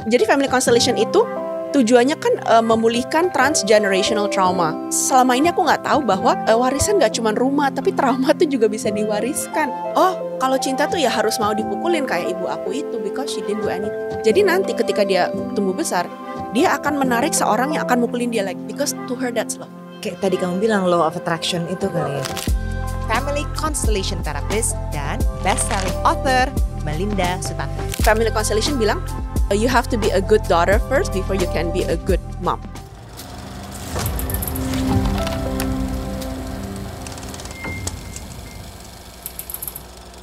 Jadi family constellation itu tujuannya kan memulihkan transgenerational trauma. Selama ini aku nggak tahu bahwa warisan nggak cuma rumah, tapi trauma tuh juga bisa diwariskan. Oh, kalau cinta tuh ya harus mau dipukulin kayak ibu aku itu, because she didn't do anything. Jadi nanti ketika dia tumbuh besar, dia akan menarik seorang yang akan mukulin dia lagi, because to her that's love. Kayak tadi kamu bilang law of attraction itu kali ya. Family constellation therapist dan best-selling author Melinda Sutanto. Family constellation bilang, you have to be a good daughter first before you can be a good mom.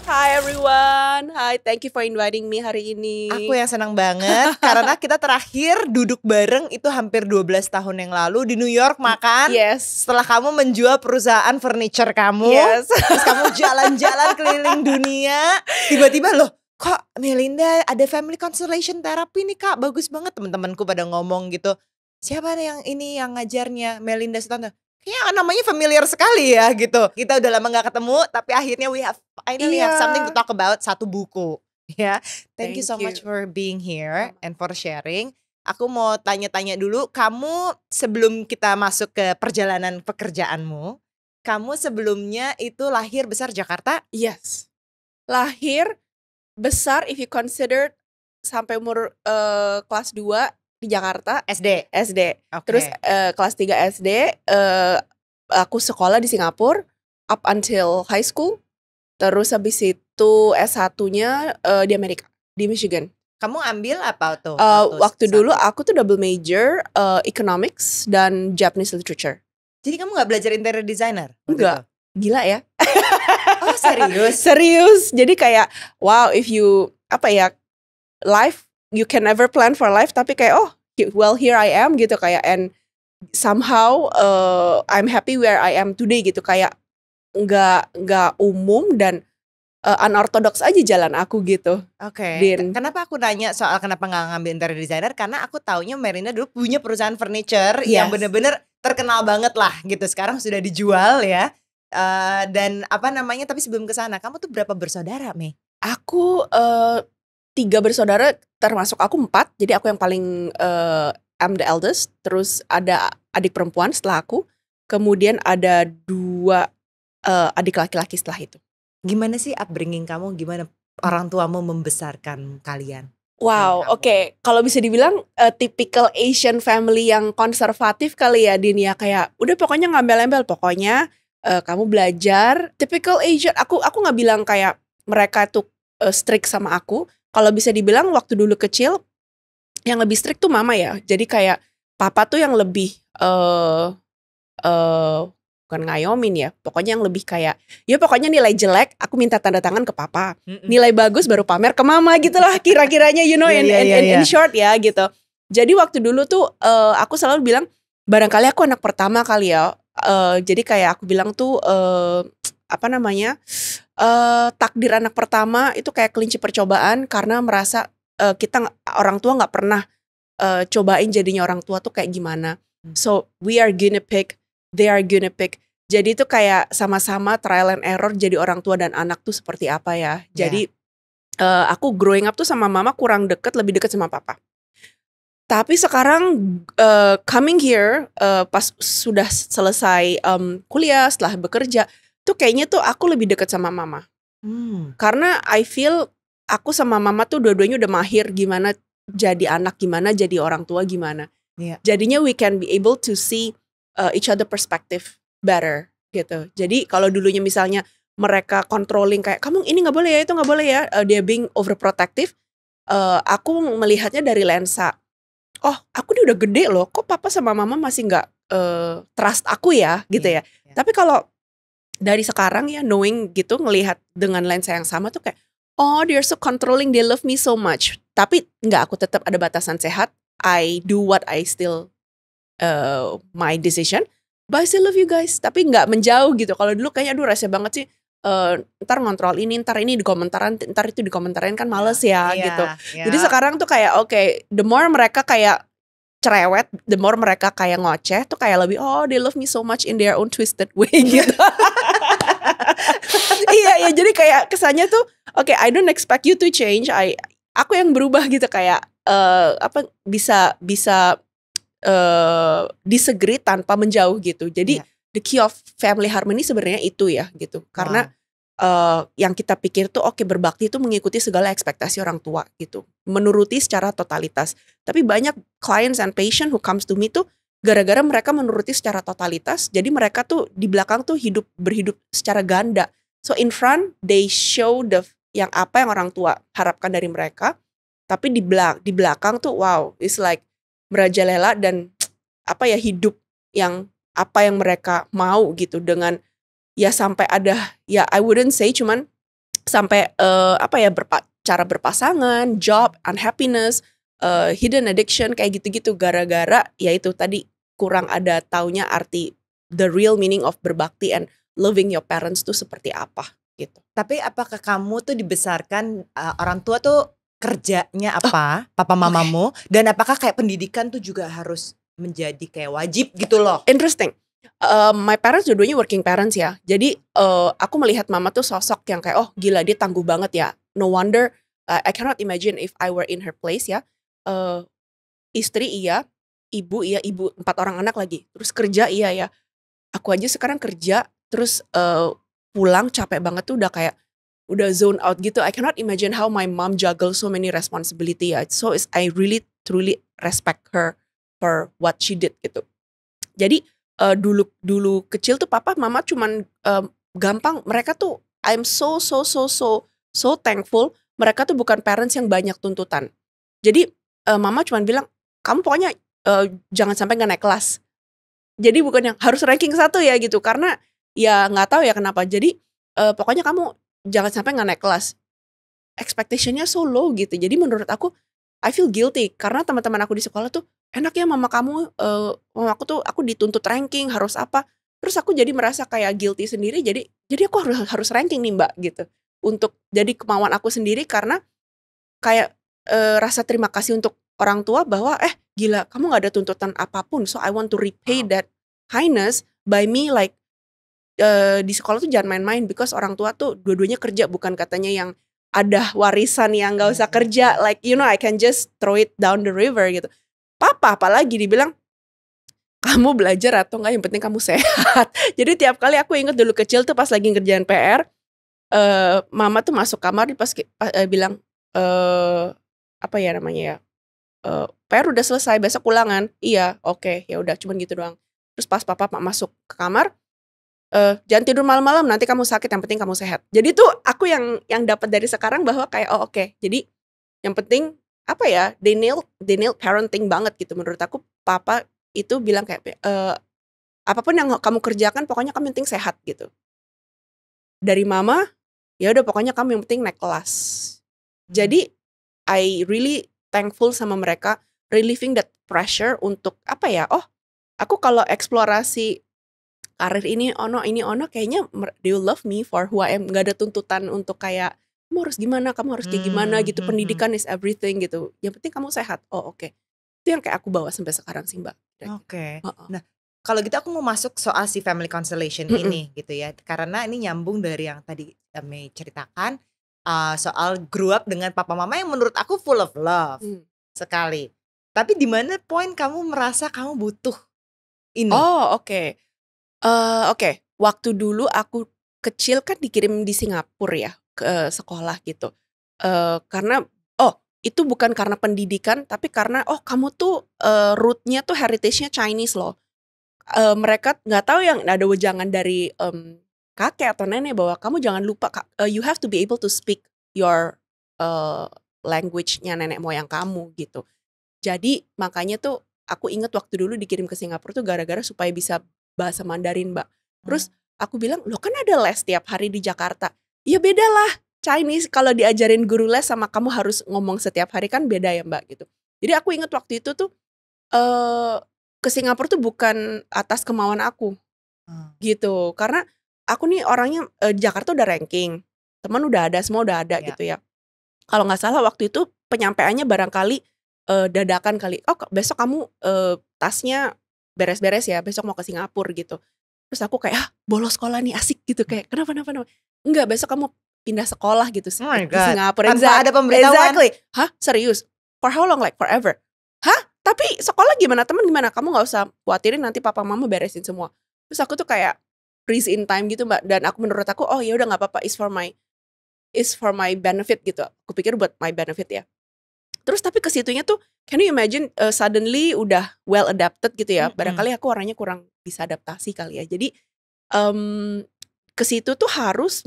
Hi everyone, hi, thank you for inviting me hari ini. Aku yang senang banget karena kita terakhir duduk bareng itu hampir 12 tahun yang lalu di New York makan. Yes. Setelah kamu menjual perusahaan furniture kamu, Yes. terus kamu jalan-jalan keliling dunia, tiba-tiba loh, kok Melinda ada family constellation therapy nih kak, bagus banget. Teman-temanku pada ngomong gitu, siapa yang ini yang ngajarnya? Melinda Sutanto. Kayaknya namanya familiar sekali ya gitu. Kita udah lama gak ketemu, tapi akhirnya we have something to talk about, satu buku. Ya, thank you so much for being here and for sharing. Aku mau tanya-tanya dulu, kamu sebelum kita masuk ke perjalanan pekerjaanmu, kamu sebelumnya itu lahir besar Jakarta? Yes. Lahir besar if you consider sampai umur kelas 2 di Jakarta. SD. Okay. Terus kelas 3 SD aku sekolah di Singapura up until high school. Terus habis itu S1-nya di Amerika, di Michigan. Kamu ambil apa tuh? Waktu dulu aku tuh double major economics dan Japanese literature. Jadi kamu gak belajar interior designer? Enggak. Gila ya. Oh serius? Serius. Jadi kayak wow, if you life you can never plan for life, tapi kayak well here I am gitu kayak, and somehow I'm happy where I am today gitu, kayak nggak umum dan unorthodox aja jalan aku gitu. Oke. Din. Kenapa aku nanya soal kenapa nggak ngambil interior designer? Karena aku taunya Melinda dulu punya perusahaan furniture yang bener-bener terkenal banget lah gitu. Sekarang sudah dijual ya. Dan tapi sebelum kesana, kamu tuh berapa bersaudara, Mei? Aku 3 bersaudara, termasuk aku 4. Jadi aku yang paling I'm the eldest. Terus ada adik perempuan setelah aku. Kemudian ada 2 adik laki-laki setelah itu. Gimana sih upbringing kamu? Gimana orang tuamu membesarkan kalian? Wow, oke. Kalau bisa dibilang typical Asian family yang konservatif kali ya, Din ya. Kayak udah pokoknya ngambel-embel. Pokoknya kamu belajar. Typical Asian. Aku nggak bilang kayak mereka tuh strict sama aku. Kalau bisa dibilang waktu dulu kecil yang lebih strict tuh mama ya. Jadi kayak papa tuh yang lebih bukan ngayomin ya. Pokoknya yang lebih kayak ya pokoknya nilai jelek aku minta tanda tangan ke papa. Nilai bagus baru pamer ke mama gitu lah kira-kiranya, you know, in short ya gitu. Jadi waktu dulu tuh aku selalu bilang barangkali aku anak pertama kali ya. Jadi kayak aku bilang tuh takdir anak pertama itu kayak kelinci percobaan, karena merasa kita orang tua nggak pernah cobain jadinya orang tua tuh kayak gimana. So we are gonna pick, they are gonna pick. Jadi itu kayak sama-sama trial and error jadi orang tua dan anak tuh seperti apa ya. Jadi aku growing up tuh sama mama kurang deket, lebih deket sama papa. Tapi sekarang coming here pas sudah selesai kuliah, setelah bekerja tuh kayaknya tuh aku lebih deket sama mama. Karena I feel aku sama mama tuh dua-duanya udah mahir gimana jadi anak, gimana jadi orang tua, gimana. Jadinya we can be able to see each other perspective better gitu. Jadi kalau dulunya misalnya mereka controlling kayak kamu ini nggak boleh ya, itu nggak boleh ya, dia being overprotective, aku melihatnya dari lensa, oh aku udah gede loh, kok papa sama mama masih nggak trust aku ya gitu ya. Tapi kalau dari sekarang ya knowing gitu, ngelihat dengan lensa yang sama tuh kayak oh they're so controlling, they love me so much. Tapi nggak, aku tetap ada batasan sehat. I do what I still my decision, but I still love you guys. Tapi nggak menjauh gitu. Kalau dulu kayaknya aduh rese banget sih, ntar ngontrol ini, ntar ini dikomentaran, ntar itu dikomentarin kan males ya gitu. Jadi sekarang tuh kayak okay, the more mereka kayak cerewet, the more mereka kayak ngoceh tuh kayak lebih they love me so much in their own twisted way gitu. Iya jadi kayak kesannya tuh okay, I don't expect you to change, aku yang berubah gitu, kayak bisa disagree tanpa menjauh gitu. Jadi the key of family harmony sebenarnya itu ya gitu. Karena yang kita pikir tuh oke, berbakti itu mengikuti segala ekspektasi orang tua gitu, menuruti secara totalitas. Tapi banyak clients and patient who comes to me tuh gara-gara mereka menuruti secara totalitas, jadi mereka tuh di belakang tuh berhidup secara ganda. So in front they show yang apa yang orang tua harapkan dari mereka, tapi di belakang tuh wow, it's like merajalela dan hidup yang apa yang mereka mau gitu, dengan ya sampai ada ya I wouldn't say cuman sampai cara berpasangan, job, unhappiness, hidden addiction kayak gitu-gitu, gara-gara ya itu tadi kurang ada taunya arti the real meaning of berbakti and loving your parents tuh seperti apa gitu. Tapi apakah kamu tuh dibesarkan orang tua tuh kerjanya apa, papa mamamu, dan apakah kayak pendidikan tuh juga harus menjadi kayak wajib gitu loh? Interesting. My parents dua-duanya working parents ya. Jadi aku melihat mama tuh sosok yang kayak gila dia tangguh banget ya. No wonder I cannot imagine if I were in her place ya. Istri iya, ibu 4 orang anak lagi. Terus kerja iya ya. Aku aja sekarang kerja terus pulang capek banget tuh udah zone out gitu. I cannot imagine how my mom juggle so many responsibility ya. So I really truly respect her for what she did gitu. Jadi dulu kecil tuh papa mama cuman gampang, mereka tuh I'm so thankful mereka tuh bukan parents yang banyak tuntutan. Jadi mama cuman bilang kamu pokoknya jangan sampai nggak naik kelas. Jadi bukan yang harus ranking 1 ya gitu, karena ya nggak tahu ya kenapa. Jadi pokoknya kamu jangan sampai nggak naik kelas. Expectationnya so low gitu. Jadi menurut aku I feel guilty karena teman-teman aku di sekolah tuh enak ya mama aku tuh aku dituntut ranking harus apa. Terus aku jadi merasa kayak guilty sendiri. Jadi aku harus ranking nih mbak gitu. Untuk jadi kemauan aku sendiri, karena kayak rasa terima kasih untuk orang tua bahwa gila kamu gak ada tuntutan apapun. So I want to repay that kindness by me like di sekolah tuh jangan main-main, because orang tua tuh dua-duanya kerja, bukan katanya yang ada warisan yang gak usah kerja, like I can just throw it down the river gitu. Papa apalagi dibilang kamu belajar atau enggak yang penting kamu sehat. Jadi tiap kali aku inget dulu kecil tuh pas lagi ngerjain PR, mama tuh masuk kamar pas bilang PR udah selesai besok ulangan. Iya oke, ya udah cuman gitu doang. Terus pas papa masuk ke kamar, jangan tidur malam-malam nanti kamu sakit, yang penting kamu sehat. Jadi tuh aku yang dapat dari sekarang bahwa kayak oke. Jadi yang penting they nailed parenting banget gitu. Menurut aku papa itu bilang kayak apapun yang kamu kerjakan pokoknya kamu yang penting sehat gitu. Dari mama ya udah pokoknya kamu yang penting naik kelas. Jadi I really thankful sama mereka relieving that pressure untuk aku kalau eksplorasi karir ini kayaknya they will love me for who I am. Gak ada tuntutan untuk kayak kamu harus gimana, kamu harus kayak gimana gitu. Pendidikan is everything gitu. Yang penting kamu sehat. Oke. Itu yang kayak aku bawa sampai sekarang sih mbak. Oke. Nah kalau gitu aku mau masuk soal si family constellation ini gitu ya. Karena ini nyambung dari yang tadi Mei ceritakan soal grew up dengan papa mama yang menurut aku full of love sekali. Tapi di mana poin kamu merasa kamu butuh ini? Oke. Waktu dulu aku kecil kan dikirim di Singapura ya ke sekolah gitu. Karena itu bukan karena pendidikan, tapi karena kamu tuh rootnya tuh heritage-nya Chinese loh. Mereka nggak tahu yang ada wejangan dari kakek atau nenek bahwa kamu jangan lupa you have to be able to speak your language-nya nenek moyang kamu gitu. Jadi makanya tuh aku inget waktu dulu dikirim ke Singapura tuh gara-gara supaya bisa bahasa Mandarin mbak. Terus aku bilang loh kan ada les tiap hari di Jakarta. Ya beda lah Chinese kalau diajarin guru les sama kamu harus ngomong setiap hari kan beda ya mbak gitu. Jadi aku inget waktu itu tuh ke Singapura tuh bukan atas kemauan aku gitu. Karena aku nih orangnya Jakarta udah ranking, teman udah ada, semua udah ada gitu ya. Kalau gak salah waktu itu penyampaiannya barangkali dadakan kali. Besok kamu tasnya beres-beres ya, besok mau ke Singapura gitu. Terus aku kayak bolos sekolah nih asik gitu. Kayak kenapa? Enggak, besok kamu pindah sekolah gitu ke Singapura. Tanpa ada pemberitahuan. Exactly. Hah serius? For how long? Like forever. Hah? Tapi sekolah gimana, teman gimana? Kamu gak usah khawatirin, nanti papa mama beresin semua. Terus aku tuh kayak freeze in time gitu Mbak. Dan menurut aku, oh ya udah gak apa-apa, is for my benefit gitu. Aku pikir buat my benefit ya. Terus tapi ke situnya tuh, can you imagine suddenly udah well adapted gitu ya. Barangkali aku orangnya kurang bisa adaptasi kali ya. Jadi ke situ tuh harus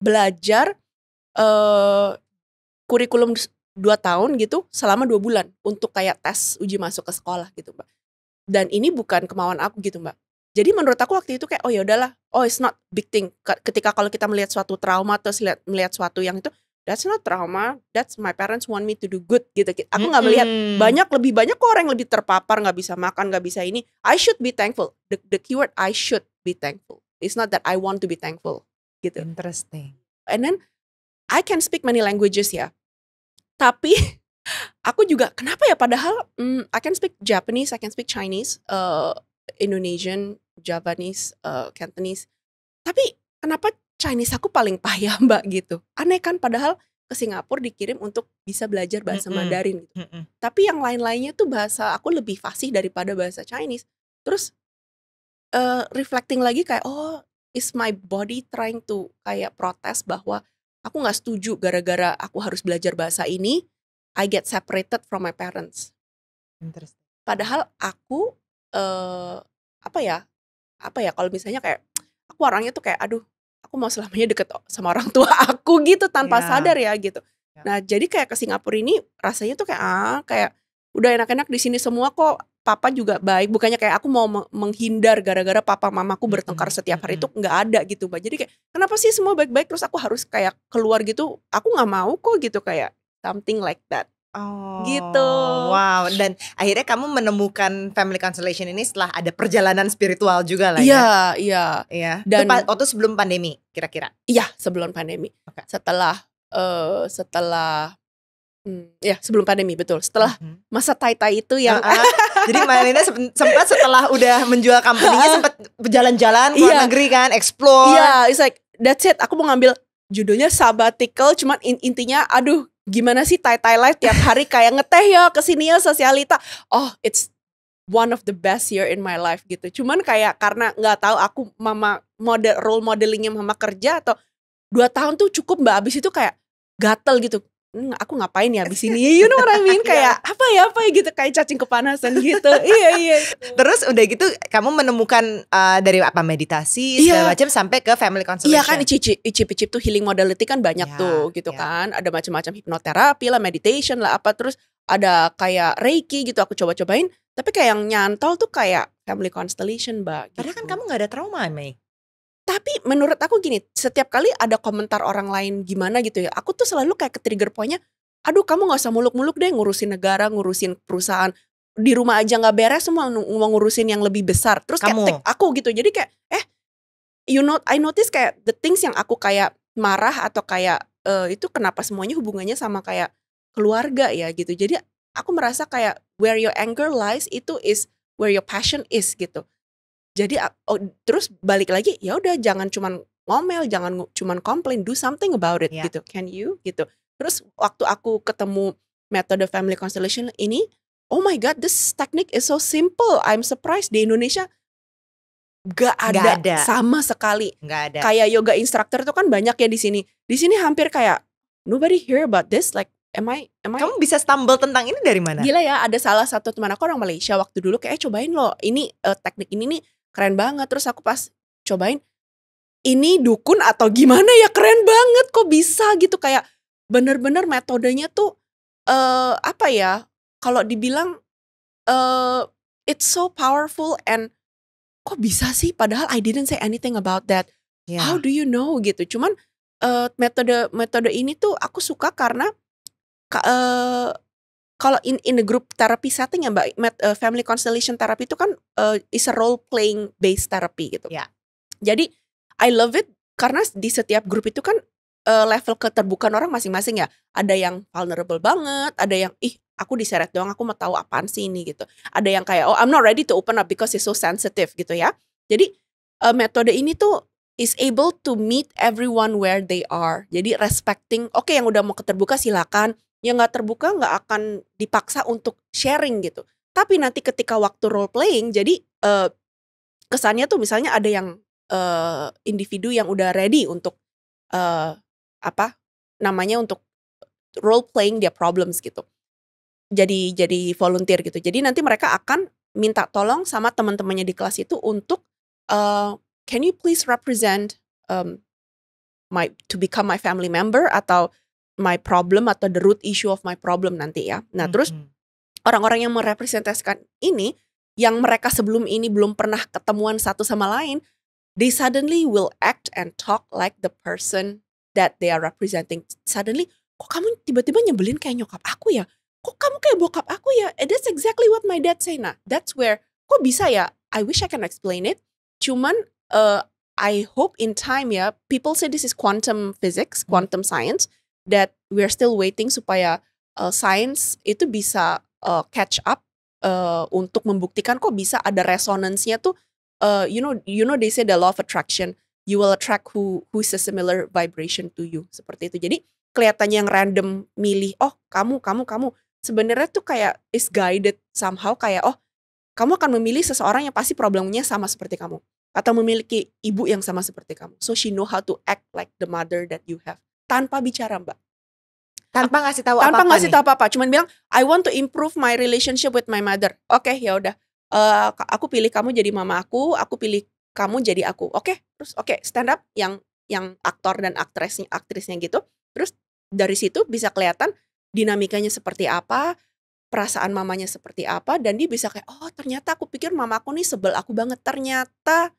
belajar kurikulum 2 tahun gitu selama 2 bulan untuk kayak tes uji masuk ke sekolah gitu Mbak. Dan ini bukan kemauan aku gitu Mbak. Jadi menurut aku waktu itu kayak oh ya udahlah, oh it's not big thing. Ketika kalau kita melihat suatu trauma atau melihat suatu yang itu, that's not trauma, that's my parents want me to do good gitu. Aku nggak melihat lebih banyak kok orang yang lebih terpapar, nggak bisa makan, nggak bisa ini. I should be thankful. The keyword I should be thankful. It's not that I want to be thankful gitu. Interesting. And then I can speak many languages ya. Tapi aku juga kenapa ya padahal I can speak Japanese, I can speak Chinese, Indonesian, Javanese, Cantonese. Tapi kenapa Chinese aku paling payah Mbak gitu. Aneh kan padahal ke Singapura dikirim untuk bisa belajar bahasa Mandarin gitu. Tapi yang lain-lainnya tuh bahasa aku lebih fasih daripada bahasa Chinese. Terus reflecting lagi kayak oh is my body trying to kayak protes bahwa aku gak setuju gara-gara aku harus belajar bahasa ini, I get separated from my parents. Interesting. Padahal aku apa ya kalau misalnya kayak aku orangnya tuh kayak aduh aku mau selamanya deket sama orang tua aku gitu tanpa sadar ya gitu. Nah jadi kayak ke Singapura ini rasanya tuh kayak udah enak-enak di sini semua kok. Papa juga baik, bukannya kayak aku mau menghindar gara-gara papa mamaku bertengkar setiap hari itu nggak ada gitu Mbak. Jadi kayak kenapa sih semua baik-baik terus aku harus kayak keluar gitu, aku nggak mau kok gitu kayak something like that. Oh, gitu. Wow, dan akhirnya kamu menemukan family constellation ini setelah ada perjalanan spiritual juga lah ya. Iya. Dan waktu sebelum pandemi kira-kira? Iya, sebelum pandemi. Okay. Setelah sebelum pandemi betul. Setelah masa tai-tai itu yang jadi Melinda sempat setelah udah menjual company-nya sempat berjalan-jalan ke luar negeri kan, explore. Iya, it's like that's it. Aku mau ngambil judulnya sabbatical, cuman intinya aduh gimana sih tai-tai life tiap hari kayak ngeteh ya kesini ya sosialita. Oh, it's one of the best year in my life gitu. Cuman kayak karena nggak tahu aku role modelingnya mama kerja atau 2 tahun tuh cukup Mbak. Abis itu kayak gatel gitu. Aku ngapain ya abis ini, you know what I mean, kayak apa ya gitu, kayak cacing kepanasan gitu. Iya. Terus udah gitu kamu menemukan dari apa meditasi segala macam sampai ke family constellation. Iya kan icip-icip tuh healing modality kan banyak tuh gitu kan. Ada macam-macam hipnoterapi lah, meditation lah apa, terus ada kayak reiki gitu aku coba-cobain. Tapi kayak yang nyantol tuh kayak family constellation Mbak. Padahal kan kamu gak ada trauma Mei. Tapi menurut aku gini, setiap kali ada komentar orang lain gimana gitu ya, aku tuh selalu kayak ke trigger pointnya, aduh kamu gak usah muluk-muluk deh ngurusin negara, ngurusin perusahaan, di rumah aja gak beres semua mau ngurusin yang lebih besar. Terus kayak aku gitu, jadi kayak I notice kayak the things yang aku kayak marah atau kayak itu kenapa semuanya hubungannya sama kayak keluarga ya gitu. Jadi aku merasa kayak where your anger lies itu is where your passion is gitu. Jadi terus balik lagi ya udah jangan cuman ngomel, jangan cuman komplain, do something about it gitu. Can you gitu. Terus waktu aku ketemu metode family constellation ini, oh my god, this technique is so simple. I'm surprised di Indonesia gak ada sama sekali. Gak ada. Kayak yoga instructor tuh kan banyak ya di sini. Di sini hampir kayak nobody hear about this. Like am I Kamu bisa stumble tentang ini dari mana? Gila ya, ada salah satu teman aku orang Malaysia waktu dulu kayak cobain loh. Ini teknik ini nih keren banget. Terus aku pas cobain, ini dukun atau gimana ya, keren banget kok bisa gitu. Kayak bener-bener metodenya tuh apa ya, kalau dibilang it's so powerful and kok bisa sih padahal I didn't say anything about that. How do you know gitu. Cuman metode ini tuh aku suka karena kalau in a group therapy setting ya Mbak, family constellation therapy itu kan is a role playing based therapy gitu. Jadi I love it karena di setiap grup itu kan level keterbukaan orang masing-masing ya. Ada yang vulnerable banget, ada yang aku diseret doang, aku mau tahu apaan sih ini gitu. Ada yang kayak I'm not ready to open up because it's so sensitive gitu ya. Jadi metode ini tuh is able to meet everyone where they are. Jadi respecting, yang udah mau keterbuka silakan. yang nggak terbuka nggak akan dipaksa untuk sharing gitu. Tapi nanti ketika waktu role playing, jadi kesannya tuh misalnya ada yang individu yang udah ready untuk apa namanya untuk role playing their problems gitu. Jadi volunteer gitu. Jadi nanti mereka akan minta tolong sama teman-temannya di kelas itu untuk can you please represent to become my family member atau my problem atau the root issue of my problem nanti ya. Nah terus orang-orang yang merepresentasikan ini, yang mereka sebelum ini belum pernah ketemuan satu sama lain, they suddenly will act and talk like the person that they are representing. Suddenly, kok kamu tiba-tiba nyebelin kayak nyokap aku ya? Kok kamu kayak bokap aku ya? That's exactly what my dad say. Nah, that's where, kok bisa ya? I wish I can explain it. Cuman, I hope in time ya, people say this is quantum physics, quantum science, that we're still waiting supaya science itu bisa catch up untuk membuktikan kok bisa ada resonance-nya tuh. You know they say the law of attraction, you will attract who's a similar vibration to you, seperti itu. Jadi kelihatannya yang random milih, oh kamu, sebenarnya tuh kayak is guided somehow, kayak oh kamu akan memilih seseorang yang pasti problemnya sama seperti kamu, atau memiliki ibu yang sama seperti kamu. So she know how to act like the mother that you have, tanpa bicara, Mbak. Tanpa ngasih tahu Tanpa apa-apa ngasih tahu apa-apa, cuman bilang I want to improve my relationship with my mother. Oke, ya udah. Aku pilih kamu jadi mama aku pilih kamu jadi aku. Oke, terus stand up yang aktor dan aktrisnya gitu. Terus dari situ bisa kelihatan dinamikanya seperti apa, perasaan mamanya seperti apa, dan dia bisa kayak, oh ternyata aku pikir mama aku nih sebel aku banget, ternyata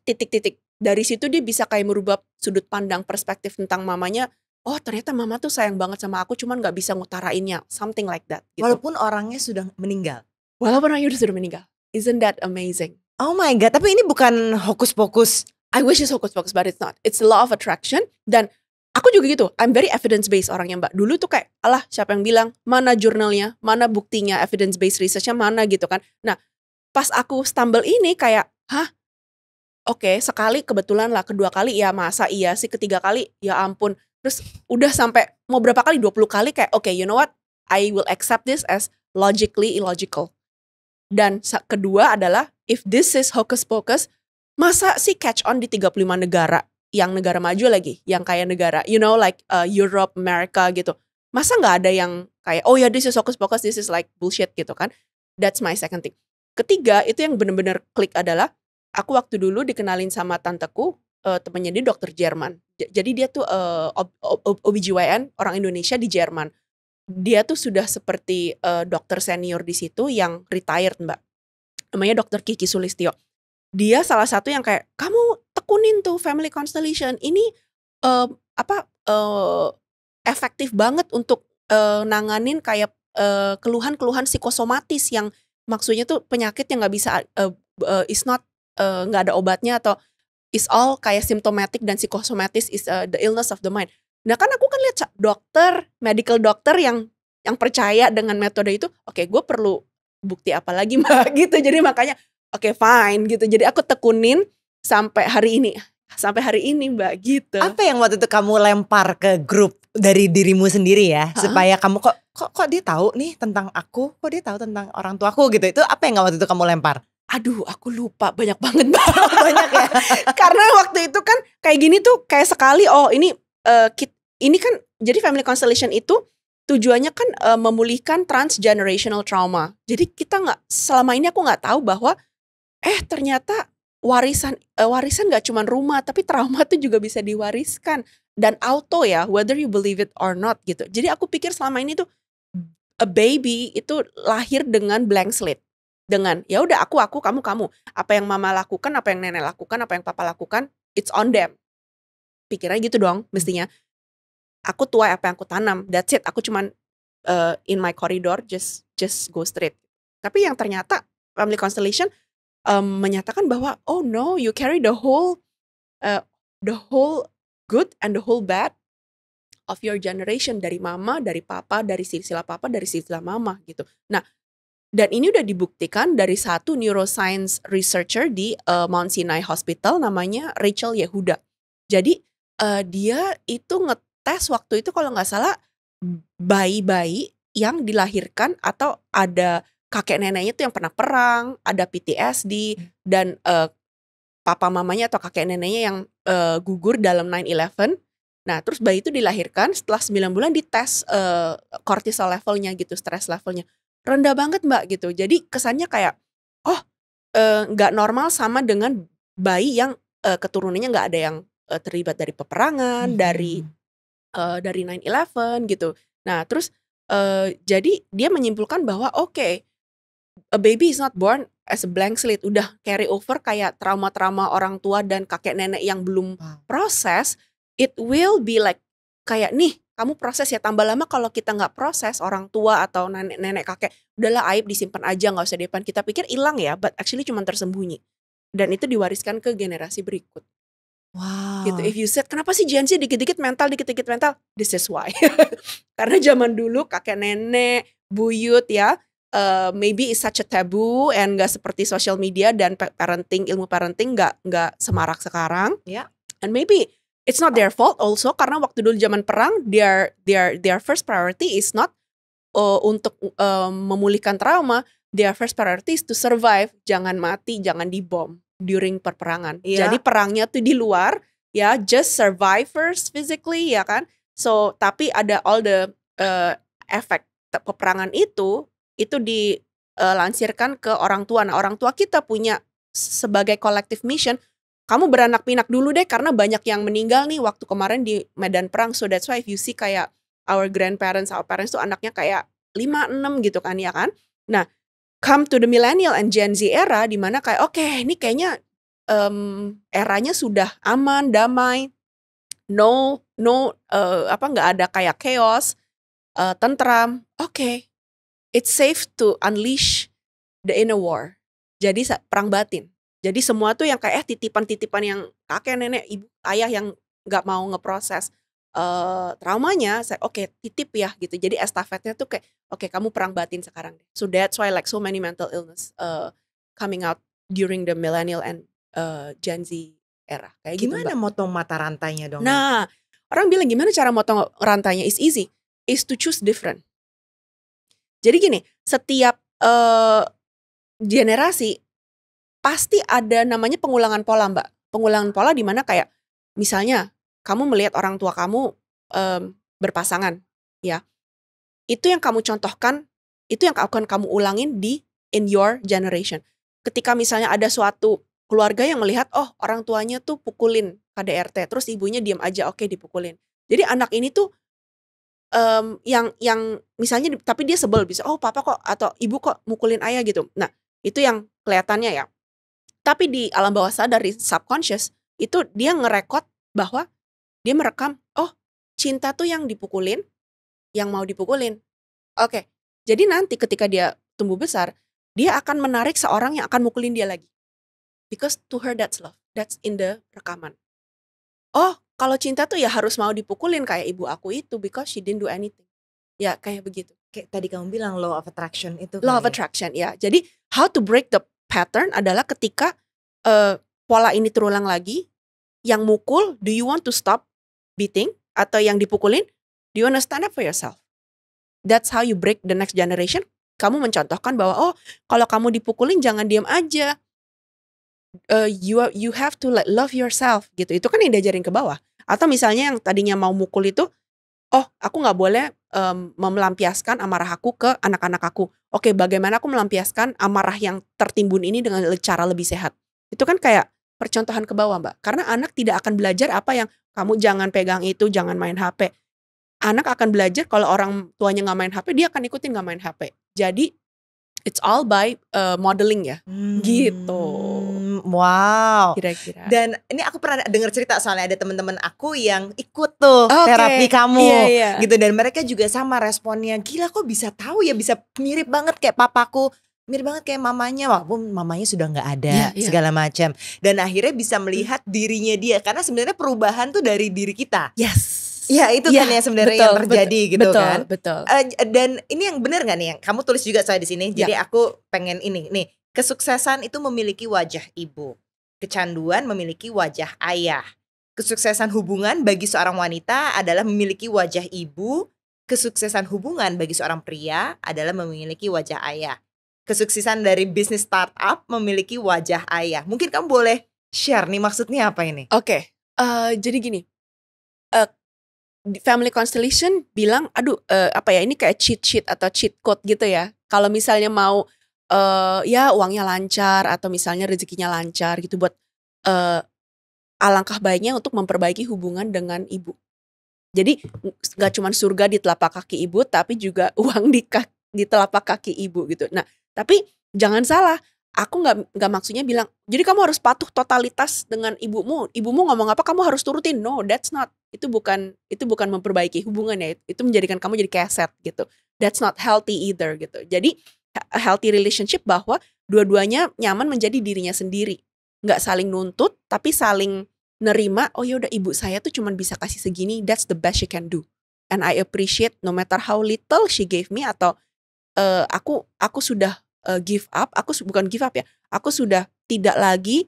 titik-titik. Dari situ dia bisa kayak merubah sudut pandang perspektif tentang mamanya. Oh ternyata mama tuh sayang banget sama aku, cuman gak bisa ngutarainnya, something like that gitu. Walaupun orangnya sudah meninggal. Walaupun orangnya sudah meninggal. Isn't that amazing? Oh my God, tapi ini bukan hokus-pokus. I wish it's hokus-pokus, but it's not. It's the law of attraction. Dan aku juga gitu, I'm very evidence based orangnya, Mbak. Dulu tuh kayak, alah siapa yang bilang, mana jurnalnya, mana buktinya, evidence based researchnya mana gitu kan. Nah pas aku stumble ini kayak, hah? Oke, sekali kebetulan lah, kedua kali ya masa iya sih, ketiga kali ya ampun. Terus udah sampai mau berapa kali, 20 kali kayak oke, you know what, I will accept this as logically illogical. Dan kedua adalah, if this is hocus pocus, masa sih catch on di 35 negara, yang negara maju lagi, yang kayak negara, you know like Europe, America gitu. Masa gak ada yang kayak, oh ya this is hocus pocus, this is like bullshit gitu kan. That's my second thing. Ketiga, itu yang bener-bener klik adalah, aku waktu dulu dikenalin sama tanteku, temennya dia dokter Jerman. Jadi dia tuh OBGYN orang Indonesia di Jerman. Dia tuh sudah seperti dokter senior di situ yang retired, Mbak. Namanya Dokter Kiki Sulistyo. Dia salah satu yang kayak, kamu tekunin tuh family constellation. Ini efektif banget untuk nanganin kayak keluhan-keluhan psikosomatis yang maksudnya tuh penyakit yang nggak bisa is not nggak ada obatnya, atau is all kayak symptomatic dan psikosomatis is the illness of the mind. Nah kan aku kan lihat medical doctor yang percaya dengan metode itu. Oke, gue perlu bukti apa lagi, Mbak gitu. Jadi makanya oke, fine gitu. Jadi aku tekunin sampai hari ini, Mbak gitu. Apa yang waktu itu kamu lempar ke grup dari dirimu sendiri ya, supaya kamu kok dia tahu nih tentang aku, kok dia tahu tentang orang tuaku gitu. Itu apa yang waktu itu kamu lempar? Aduh, aku lupa, banyak banget, Mbak. Banyak ya. Karena waktu itu kan kayak gini tuh kayak sekali, oh ini kan jadi family constellation itu tujuannya kan memulihkan transgenerational trauma. Jadi kita selama ini aku nggak tahu bahwa ternyata warisan nggak cuma rumah, tapi trauma tuh juga bisa diwariskan dan auto ya, whether you believe it or not gitu. Jadi aku pikir selama ini tuh a baby itu lahir dengan blank slate. Dengan ya udah aku kamu, apa yang mama lakukan, apa yang nenek lakukan, apa yang papa lakukan, it's on them. Pikirnya gitu dong mestinya. Aku tuai apa yang aku tanam, that's it. Aku cuman in my corridor just go straight. Tapi yang ternyata family constellation menyatakan bahwa oh no, you carry the whole good and the whole bad of your generation, dari mama, dari papa, dari silsilah papa, dari silsilah mama gitu. Nah, dan ini udah dibuktikan dari satu neuroscience researcher di Mount Sinai Hospital, namanya Rachel Yehuda. Jadi dia itu ngetes waktu itu kalau nggak salah bayi-bayi yang dilahirkan atau ada kakek neneknya tuh yang pernah perang, ada PTSD, dan papa mamanya atau kakek neneknya yang gugur dalam 9/11. Nah terus bayi itu dilahirkan, setelah 9 bulan dites cortisol levelnya gitu, stress levelnya rendah banget mbak gitu. Jadi kesannya kayak nggak normal sama dengan bayi yang keturunannya nggak ada yang terlibat dari peperangan, dari 9/11 gitu. Nah terus jadi dia menyimpulkan bahwa oke, a baby is not born as a blank slate, udah carry over kayak trauma-trauma orang tua dan kakek nenek yang belum proses. It will be like kayak nih kamu proses ya, tambah lama kalau kita nggak proses, orang tua atau nenek kakek udahlah aib disimpan aja, nggak usah depan, kita pikir hilang ya, but actually cuma tersembunyi dan itu diwariskan ke generasi berikut. Wow. Gitu. If you said kenapa sih Gen Z dikit-dikit mental, this is why. Karena zaman dulu kakek nenek, buyut ya, maybe is such a taboo and gak seperti social media dan parenting, ilmu parenting gak semarak sekarang. Yeah. And maybe it's not their fault also karena waktu dulu zaman perang their first priority is not untuk memulihkan trauma. Their first priority is to survive, jangan mati, jangan dibom during perperangan. Jadi perangnya tuh di luar ya, just survivors physically ya kan. So tapi ada all the efek peperangan itu dilansirkan ke orang tua. Nah orang tua kita punya sebagai collective mission, kamu beranak pinak dulu deh karena banyak yang meninggal nih waktu kemarin di medan perang. So that's why if you see kayak our grandparents, our parents tuh anaknya kayak 5-6 gitu kan ya kan. Nah come to the millennial and Gen Z era di mana kayak oke, ini kayaknya eranya sudah aman, damai, no nggak ada kayak chaos, tentram. Oke, it's safe to unleash the inner war. Jadi perang batin. Jadi semua tuh yang kayak titipan-titipan yang kakek nenek ibu ayah yang nggak mau ngeproses traumanya, saya titip ya gitu. Jadi estafetnya tuh kayak kamu perang batin sekarang deh. So that's why like so many mental illness coming out during the millennial and Gen Z era. Kayak Gimana gitu, motong mata rantainya dong? Nah, orang bilang gimana cara motong rantainya? Is easy, is to choose different. Jadi gini, setiap generasi pasti ada namanya pengulangan pola mbak. Pengulangan pola di mana kayak misalnya kamu melihat orang tua kamu berpasangan, ya. Itu yang kamu contohkan, itu yang akan kamu ulangin in your generation. Ketika misalnya ada suatu keluarga yang melihat, orang tuanya tuh pukulin KDRT, terus ibunya diam aja, dipukulin. Jadi anak ini tuh yang misalnya, tapi dia sebel bisa, papa kok atau ibu kok mukulin ayah gitu. Nah itu yang kelihatannya ya. Tapi di alam bawah sadar, di subconscious, itu dia ngerekod bahwa dia merekam, cinta tuh yang dipukulin, yang mau dipukulin. Jadi nanti ketika dia tumbuh besar, dia akan menarik seorang yang akan mukulin dia lagi. Because to her that's love, that's in the rekaman. Kalau cinta tuh ya harus mau dipukulin kayak ibu aku itu, because she didn't do anything. Ya kayak begitu. Kayak tadi kamu bilang law of attraction itu. Law of attraction ya. Jadi how to break the pattern adalah ketika pola ini terulang lagi, yang mukul, do you want to stop beating? Atau yang dipukulin, do you want to stand up for yourself? That's how you break the next generation. Kamu mencontohkan bahwa kalau kamu dipukulin jangan diam aja. You have to love yourself gitu. Itu kan yang diajarin ke bawah. Atau misalnya yang tadinya mau mukul itu, aku nggak boleh melampiaskan amarah aku ke anak-anak aku. Bagaimana aku melampiaskan amarah yang tertimbun ini dengan cara lebih sehat? Itu kan kayak percontohan ke bawah mbak. Karena anak tidak akan belajar apa yang kamu jangan pegang itu, jangan main HP. Anak akan belajar kalau orang tuanya gak main HP, dia akan ikutin gak main HP. Jadi it's all by modeling ya. Gitu. Wow. Kira-kira. Dan ini aku pernah dengar cerita, soalnya ada teman-teman aku yang ikut tuh terapi kamu. Gitu, dan mereka juga sama responnya. Gila kok bisa tahu ya, bisa mirip banget kayak papaku, mirip banget kayak mamanya, walaupun mamanya sudah nggak ada, segala macam. Dan akhirnya bisa melihat dirinya dia, karena sebenarnya perubahan tuh dari diri kita. Ya itu kan ya sebenarnya yang terjadi gitu kan. Betul. Dan ini yang benar nggak nih yang kamu tulis juga soal di sini. Jadi aku pengen ini nih, kesuksesan itu memiliki wajah ibu, kecanduan memiliki wajah ayah. Kesuksesan hubungan bagi seorang wanita adalah memiliki wajah ibu. Kesuksesan hubungan bagi seorang pria adalah memiliki wajah ayah. Kesuksesan dari bisnis startup memiliki wajah ayah. Mungkin kamu boleh share nih maksudnya apa ini? Oke, jadi gini, di Family Constellation bilang, aduh, apa ya, ini kayak cheat sheet atau cheat code gitu ya. Kalau misalnya mau ya uangnya lancar atau misalnya rezekinya lancar gitu, buat alangkah baiknya untuk memperbaiki hubungan dengan ibu. Jadi nggak cuma surga di telapak kaki ibu, tapi juga uang di telapak kaki ibu gitu. Nah, tapi jangan salah, aku nggak maksudnya bilang, jadi kamu harus patuh totalitas dengan ibumu. Ibumu ngomong apa kamu harus turutin. No, that's not. Itu bukan memperbaiki hubungan ya. Itu menjadikan kamu jadi keset gitu. That's not healthy either gitu. Jadi a healthy relationship bahwa dua-duanya nyaman menjadi dirinya sendiri. Nggak saling nuntut, tapi saling nerima. Oh ya udah, ibu saya tuh cuman bisa kasih segini. That's the best she can do. And I appreciate no matter how little she gave me, atau aku sudah give up. Bukan give up ya. Aku sudah tidak lagi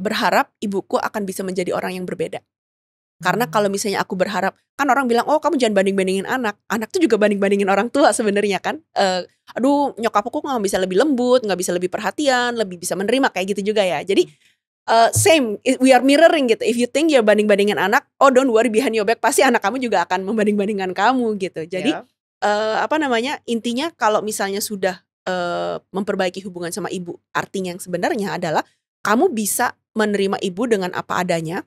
berharap ibuku akan bisa menjadi orang yang berbeda. Karena kalau misalnya aku berharap, kan orang bilang, oh kamu jangan banding-bandingin anak. Anak tuh juga banding-bandingin orang tua sebenarnya kan. Aduh, nyokap aku nggak bisa lebih lembut, nggak bisa lebih perhatian, lebih bisa menerima, kayak gitu juga ya. Jadi same, we are mirroring gitu. If you think you're banding-bandingin anak, oh don't worry, behind your back pasti anak kamu juga akan membanding-bandingkan kamu gitu. Jadi intinya kalau misalnya sudah memperbaiki hubungan sama ibu, artinya yang sebenarnya adalah kamu bisa menerima ibu dengan apa adanya.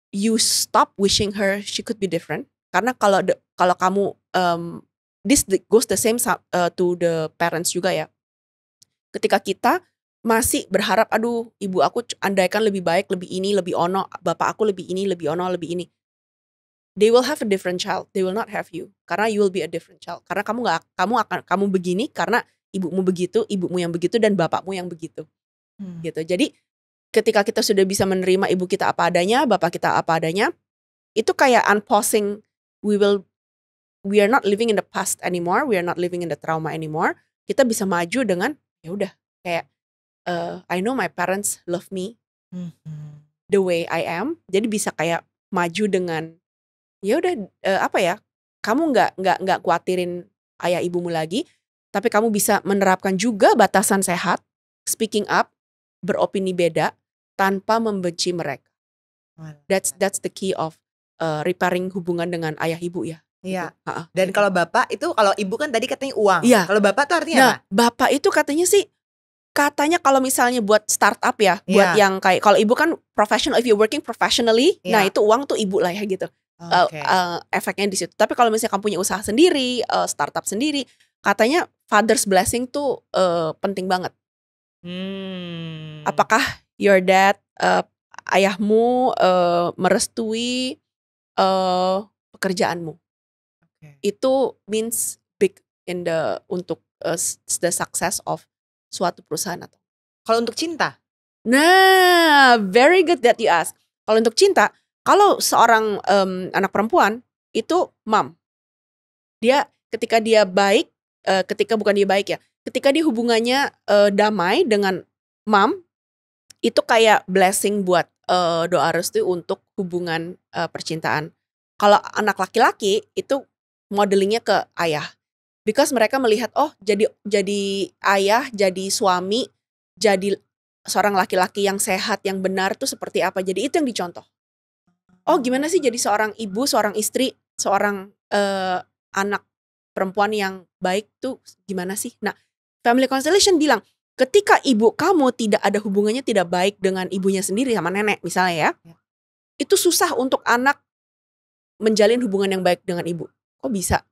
You stop wishing her she could be different. Karena kalau kamu this goes the same to the parents juga ya. Ketika kita masih berharap, aduh ibu aku andaikan lebih baik, lebih ini, lebih ono, bapak aku lebih ini, lebih ono, lebih ini. They will have a different child. They will not have you. Karena you will be a different child. Karena kamu begini karena ibumu begitu, ibumu yang begitu, dan bapakmu yang begitu. Gitu. Jadi ketika kita sudah bisa menerima ibu kita apa adanya, bapak kita apa adanya, itu kayak unpausing. We are not living in the past anymore. We are not living in the trauma anymore. Kita bisa maju dengan, ya udah, kayak I know my parents love me the way I am. Jadi bisa kayak maju dengan, ya udah, kamu nggak khawatirin ayah ibumu lagi, tapi kamu bisa menerapkan juga batasan sehat, speaking up, beropini beda tanpa membenci mereka. That's the key of repairing hubungan dengan ayah ibu ya. Iya. Gitu. Dan kalau bapak itu, kalau ibu kan tadi katanya uang. Iya. Kalau bapak tuh artinya apa? Bapak itu katanya kalau misalnya buat startup ya, buat yang kayak, kalau ibu kan professional, if you're working professionally, nah itu uang tuh ibu lah ya gitu. Efeknya di situ. Tapi kalau misalnya kamu punya usaha sendiri, startup sendiri, katanya father's blessing tuh penting banget. Apakah your dad, ayahmu merestui pekerjaanmu? Itu means big untuk the success of suatu perusahaan. Atau kalau untuk cinta? Nah, very good that you ask. Kalau untuk cinta, kalau seorang anak perempuan itu mom, dia ketika dia baik, ketika dia hubungannya damai dengan mom, itu kayak blessing buat doa restu untuk hubungan percintaan. Kalau anak laki-laki itu modelingnya ke ayah, because mereka melihat, oh jadi ayah, jadi suami, jadi seorang laki-laki yang sehat, yang benar tuh seperti apa. Jadi itu yang dicontoh. Oh gimana sih jadi seorang ibu, seorang istri, seorang anak perempuan yang baik tuh gimana sih? Nah, Family Constellation bilang, ketika ibu kamu tidak ada hubungannya tidak baik dengan ibunya sendiri, sama nenek misalnya ya, itu susah untuk anak menjalin hubungan yang baik dengan ibu. Kok bisa?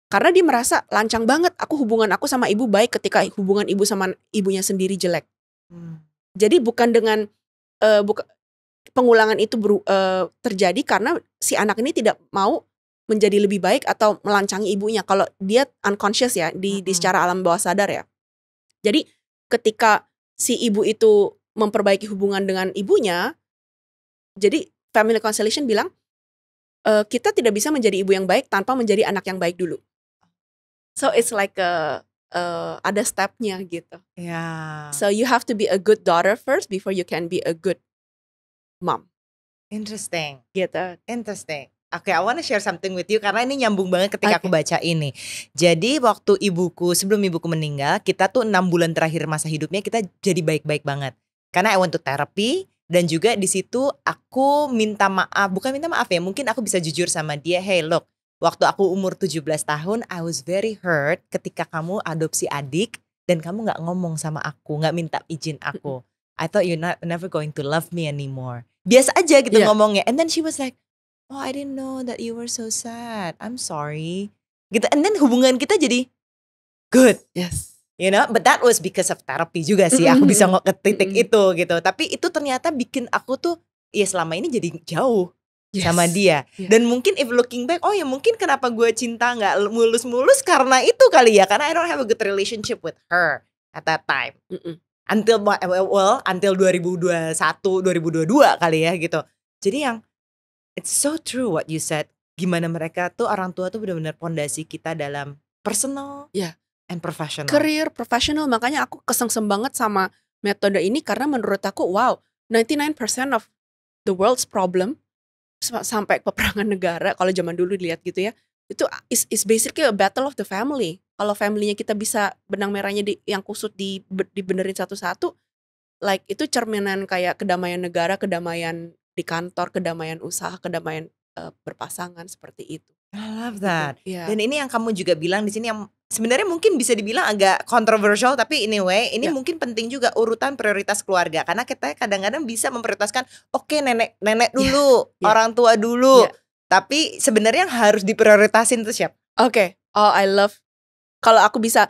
Karena dia merasa lancang banget, hubungan aku sama ibu baik ketika hubungan ibu sama ibunya sendiri jelek. Jadi bukan dengan pengulangan itu terjadi karena si anak ini tidak mau menjadi lebih baik atau melancangi ibunya. Kalau dia unconscious ya, di secara alam bawah sadar ya. Jadi ketika si ibu itu memperbaiki hubungan dengan ibunya, jadi Family Constellation bilang, kita tidak bisa menjadi ibu yang baik tanpa menjadi anak yang baik dulu. So it's like ada stepnya gitu. Yeah. So you have to be a good daughter first before you can be a good mom. Interesting. Gitu. Interesting. Oke, I wanna share something with you karena ini nyambung banget ketika aku Oke. baca ini. Jadi waktu sebelum ibuku meninggal, kita tuh 6 bulan terakhir masa hidupnya kita jadi baik-baik banget. Karena I went to therapy dan juga di situ aku minta maaf, bukan minta maaf ya, mungkin aku bisa jujur sama dia, hey look, waktu aku umur 17 tahun, I was very hurt ketika kamu adopsi adik dan kamu gak ngomong sama aku, gak minta izin aku. I thought you're never going to love me anymore. Biasa aja gitu Yeah. ngomongnya. And then she was like, oh I didn't know that you were so sad. I'm sorry. Gitu. And then hubungan kita jadi good. Yes. You know, but that was because of therapy juga sih. Aku bisa ke titik itu gitu. Tapi itu ternyata bikin aku tuh ya selama ini jadi jauh sama dia. Yeah. Dan mungkin if looking back, oh ya mungkin kenapa gue cinta gak mulus-mulus karena itu kali ya. Karena I don't have a good relationship with her at that time. Until 2021, 2022 kali ya gitu. Jadi yang it's so true what you said. Gimana mereka tuh orang tua tuh benar-benar pondasi kita dalam personal and professional. Career, professional. Makanya aku kesengsem banget sama metode ini karena menurut aku wow, 99% of the world's problem sampai peperangan negara kalau zaman dulu dilihat gitu ya. Itu is basically a battle of the family. Kalau familynya kita bisa benang merahnya yang kusut dibenerin satu-satu, like itu cerminan kayak kedamaian negara, kedamaian di kantor, kedamaian usaha, kedamaian berpasangan seperti itu. I love that. Gitu. Yeah. Dan ini yang kamu juga bilang di sini yang sebenarnya mungkin bisa dibilang agak controversial, tapi anyway ini mungkin penting juga urutan prioritas keluarga karena kita kadang-kadang bisa memprioritaskan nenek dulu, orang tua dulu. Tapi sebenarnya yang harus diprioritasin itu siapa? Oke. Oh, I love kalau aku bisa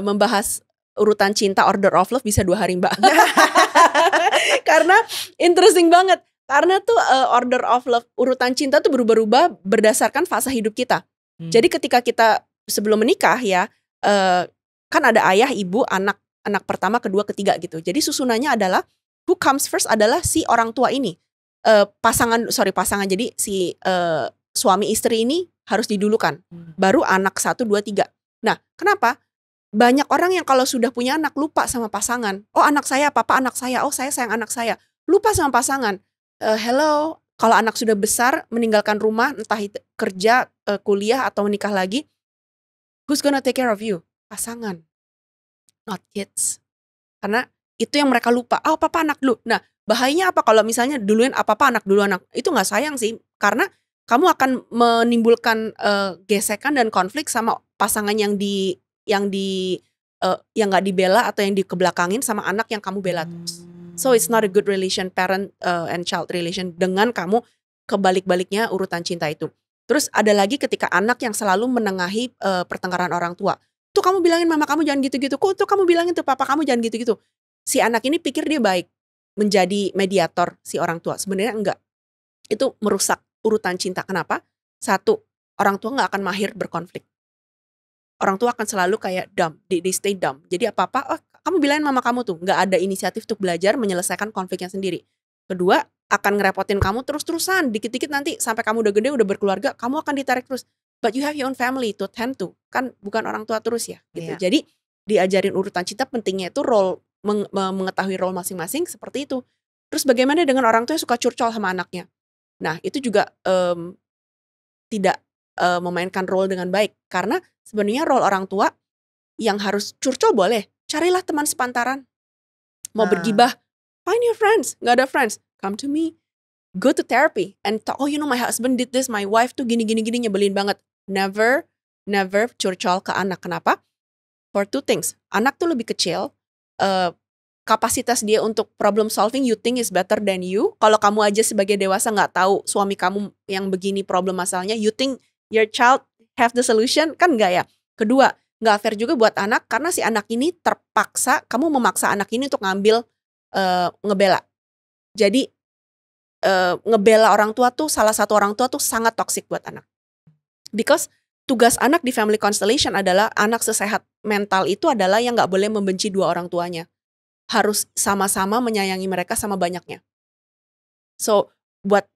membahas urutan cinta order of love bisa 2 hari Mbak. Karena interesting banget. Karena tuh order of love, urutan cinta tuh berubah-ubah berdasarkan fase hidup kita. Jadi ketika kita sebelum menikah ya, kan ada ayah, ibu, anak pertama, kedua, ketiga gitu. Jadi susunannya adalah who comes first adalah si orang tua ini. Pasangan. Jadi si suami istri ini harus didulukan. Baru anak 1, 2, 3. Nah, kenapa? Banyak orang yang kalau sudah punya anak lupa sama pasangan. Oh, anak saya, papa anak saya. Oh, saya sayang anak saya. Lupa sama pasangan. Hello, kalau anak sudah besar meninggalkan rumah, entah itu kerja, kuliah atau menikah lagi, who's gonna take care of you? Pasangan, not kids. Karena itu yang mereka lupa. Oh, papa anak dulu. Nah, bahayanya apa kalau misalnya duluin apa anak dulu anak? Itu nggak sayang sih, karena kamu akan menimbulkan gesekan dan konflik sama pasangan yang nggak dibela atau yang dikebelakangin sama anak yang kamu bela terus. So it's not a good relation, parent and child relation dengan kamu kebalik-baliknya urutan cinta itu. Terus ada lagi ketika anak yang selalu menengahi pertengkaran orang tua. Tuh kamu bilangin mama kamu jangan gitu-gitu. Tuh kamu bilangin tuh papa kamu jangan gitu-gitu. Si anak ini pikir dia baik, menjadi mediator si orang tua. Sebenarnya enggak. Itu merusak urutan cinta. Kenapa? 1, orang tua gak akan mahir berkonflik. Orang tua akan selalu kayak dumb, they stay dumb. Jadi apa-apa, kamu bilangin mama kamu tuh gak ada inisiatif untuk belajar menyelesaikan konfliknya sendiri. Kedua, akan ngerepotin kamu terus-terusan. Dikit-dikit nanti sampai kamu udah gede, udah berkeluarga, kamu akan ditarik terus. But you have your own family to tend to. Kan bukan orang tua terus ya gitu. Jadi diajarin urutan cinta pentingnya itu role, mengetahui role masing-masing seperti itu. Terus bagaimana dengan orang tua yang suka curcol sama anaknya? Nah itu juga tidak memainkan role dengan baik. Karena sebenarnya role orang tua yang harus curcol boleh. Carilah teman sepantaran. Mau bergibah, find your friends. Gak ada friends, come to me. Go to therapy and talk, oh you know my husband did this, my wife tuh gini nyebelin banget. Never curcol ke anak. Kenapa? For 2 things. Anak tuh lebih kecil, kapasitas dia untuk problem solving you think is better than you. Kalau kamu aja sebagai dewasa gak tahu suami kamu yang begini problem masalahnya, you think your child have the solution? Kan enggak ya. Kedua, gak fair juga buat anak karena si anak ini terpaksa, kamu memaksa anak ini untuk ngambil ngebela. Jadi ngebela orang tua tuh, salah satu orang tua tuh sangat toksik buat anak. Because tugas anak di family constellation adalah anak sesehat mental itu adalah yang gak boleh membenci 2 orang tuanya. Harus sama-sama menyayangi mereka sama banyaknya. So buat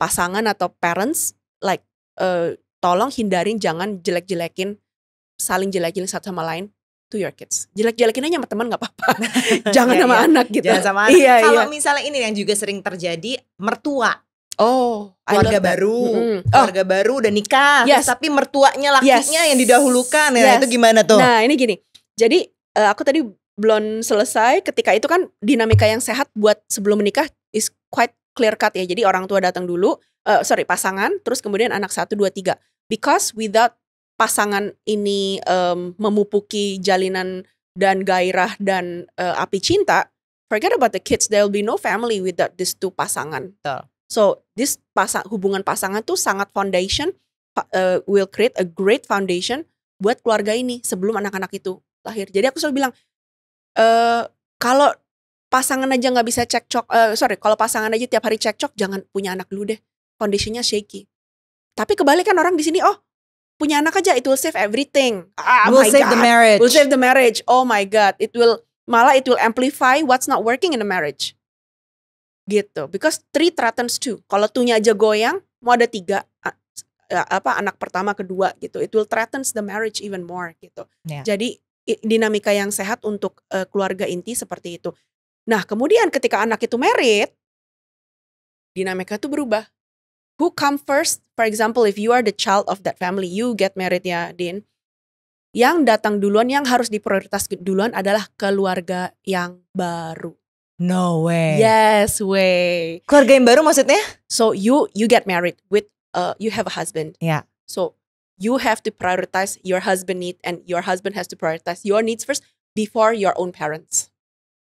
pasangan atau parents like tolong hindarin, jangan jelek-jelekin, saling jelek-jelekin satu sama lain. to your kids. Jelek-jelekin aja sama teman gak apa-apa. Jangan Iya, sama iya. anak gitu. Jangan sama anak. Iya, Kalau iya. misalnya ini yang juga sering terjadi, mertua. Oh, I Keluarga love that. baru, Mm-mm. keluarga baru udah nikah, Yes. terus tapi mertuanya lakinya Yes. yang didahulukan. Nah, Yes. itu gimana tuh? Nah ini gini, jadi aku tadi belum selesai. Ketika itu kan dinamika yang sehat buat sebelum menikah is quite clear cut ya. Jadi orang tua datang dulu, pasangan, terus kemudian anak 1, 2, 3. Because without pasangan ini memupuki jalinan dan gairah dan api cinta, forget about the kids, there will be no family without these two pasangan. Betul. So this hubungan pasangan tuh sangat foundation, will create a great foundation buat keluarga ini sebelum anak-anak itu lahir. Jadi aku selalu bilang, kalau pasangan aja nggak bisa cekcok, kalau pasangan aja tiap hari cekcok, jangan punya anak dulu deh. Foundationnya shaky. Tapi kebalikan orang di sini, punya anak aja, it will save everything. We'll save the marriage. We'll save the marriage. Oh my God, it will amplify what's not working in the marriage. Gitu. Because 3 threatens 2. Kalau 2-nya aja goyang, mau ada 3. Anak pertama, kedua gitu. It will threatens the marriage even more gitu. Yeah. Jadi dinamika yang sehat untuk keluarga inti seperti itu. Nah, kemudian ketika anak itu married, dinamika itu berubah. Who come first? For example, if you are the child of that family, you get married ya, Din. Yang datang duluan, yang harus diprioritas duluan adalah keluarga yang baru. No way. Yes way. Keluarga yang baru maksudnya? So you get married with you have a husband. Ya. So you have to prioritize your husband need, and your husband has to prioritize your needs first before your own parents.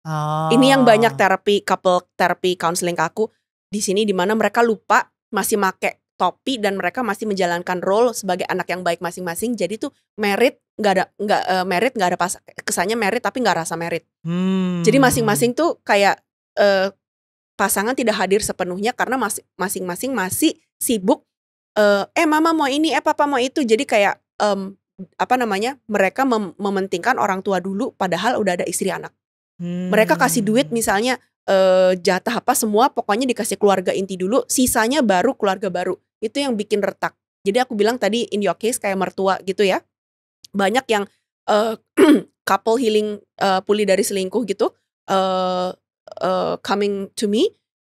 Oh. Ini yang banyak couple therapy counseling aku di sini, di mana mereka lupa masih make topi dan mereka masih menjalankan role sebagai anak yang baik masing-masing. Jadi tuh married nggak ada kesannya married tapi nggak rasa married. Jadi masing-masing tuh kayak pasangan tidak hadir sepenuhnya karena masing-masing masih sibuk. Mama mau ini, papa mau itu. Jadi kayak mereka mementingkan orang tua dulu, padahal udah ada istri anak. Mereka kasih duit misalnya jatah apa semua, pokoknya dikasih keluarga inti dulu, sisanya baru keluarga baru. Itu yang bikin retak. Jadi aku bilang tadi in your case kayak mertua gitu ya. Banyak yang couple healing, pulih dari selingkuh gitu, coming to me.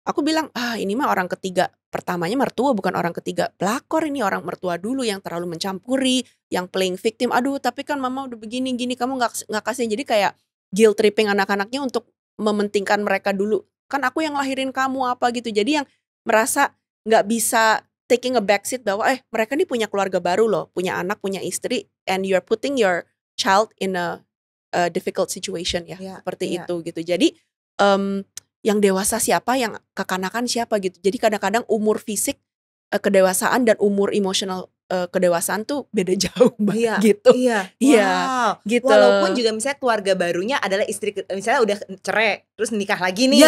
Aku bilang, ini mah orang ketiga. Pertamanya mertua, bukan orang ketiga. Pelakor ini, orang mertua dulu yang terlalu mencampuri, yang playing victim. Aduh, tapi kan mama udah begini-gini, kamu gak kasih. Jadi kayak guilt tripping anak-anaknya untuk mementingkan mereka dulu. Kan aku yang lahirin kamu apa gitu. Jadi yang merasa gak bisa taking a backseat bahwa mereka ini punya keluarga baru loh, punya anak, punya istri, and you're putting your child in a difficult situation ya, seperti itu gitu. Jadi yang dewasa siapa, yang kekanakan siapa gitu. Jadi kadang-kadang umur fisik kedewasaan dan umur emosional kedewasaan tuh beda jauh Mbak, gitu. Iya. Wow. Gitu. Walaupun juga misalnya keluarga barunya adalah istri, misalnya udah cerai terus nikah lagi nih.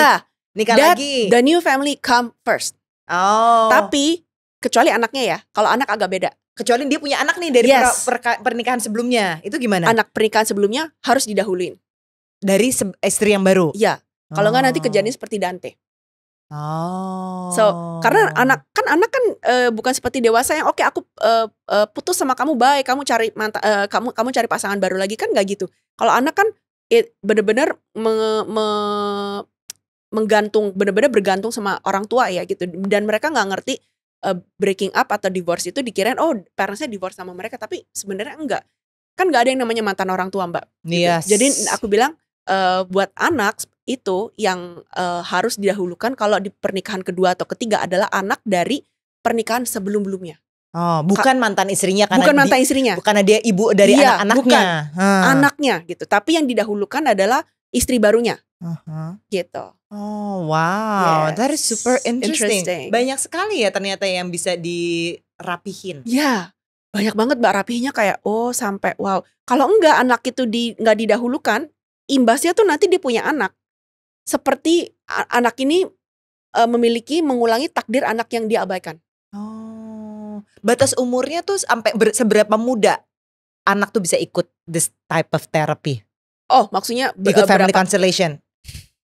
Nikah lagi. The new family come first. Oh. Tapi kecuali anaknya ya. Kalau anak agak beda. Kecuali dia punya anak nih dari pernikahan sebelumnya. Itu gimana? Anak pernikahan sebelumnya harus didahuluin dari istri yang baru. Iya. Kalau nggak nanti kejadian seperti Dante. Oh. So karena anak kan bukan seperti dewasa yang oke, aku putus sama kamu, bye, kamu cari kamu cari pasangan baru lagi, kan nggak gitu. Kalau anak kan benar-benar benar-benar bergantung sama orang tua ya gitu, dan mereka nggak ngerti breaking up atau divorce itu dikirain parentsnya divorce sama mereka, tapi sebenarnya enggak. Kan nggak ada yang namanya mantan orang tua Mbak. Yes. Gitu. Jadi aku bilang buat anak itu yang harus didahulukan kalau di pernikahan kedua atau ketiga adalah anak dari pernikahan sebelum-belumnya. Oh, bukan mantan istrinya karena bukan mantan istrinya. Bukan dia ibu dari anak-anaknya. Bukan. Anaknya gitu. Tapi yang didahulukan adalah istri barunya. Gitu. Oh, wow. Yes. That is super interesting. Banyak sekali ya ternyata yang bisa dirapihin. Ya, banyak banget Mbak, rapihinnya kayak sampai wow. Kalau enggak anak itu enggak didahulukan, imbasnya tuh nanti dia punya anak. Seperti anak ini mengulangi takdir anak yang dia abaikan. Oh, batas umurnya tuh sampai seberapa muda anak tuh bisa ikut this type of therapy? Oh, maksudnya ikut family constellation,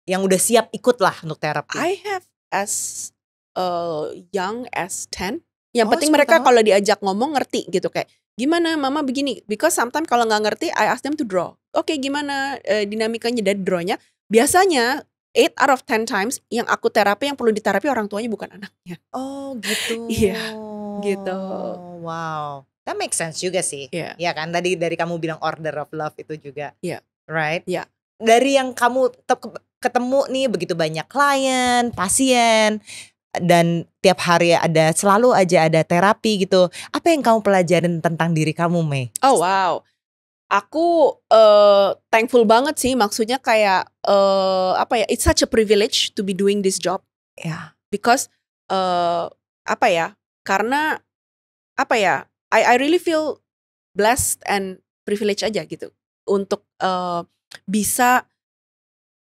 yang udah siap ikut lah untuk terapi. I have as young as 10. Yang Oh, penting 10 mereka tahun? kalau diajak ngomong ngerti gitu, kayak gimana mama begini, because sometimes kalau nggak ngerti I ask them to draw. Oke, gimana dinamikanya dari drawnya. Biasanya 8 out of 10 times yang aku terapi, yang perlu diterapi orang tuanya bukan anaknya. Oh gitu. Iya, gitu. Wow, that makes sense juga sih. Iya. Ya kan tadi dari kamu bilang order of love itu juga. Iya. Right? Iya. Dari yang kamu ketemu nih begitu banyak klien, pasien, dan tiap hari selalu aja ada terapi gitu. Apa yang kamu pelajarin tentang diri kamu, Mei? Oh wow. Aku thankful banget sih, maksudnya kayak apa ya, it's such a privilege to be doing this job. Ya. Because apa ya, karena apa ya, I really feel blessed and privileged aja gitu untuk bisa,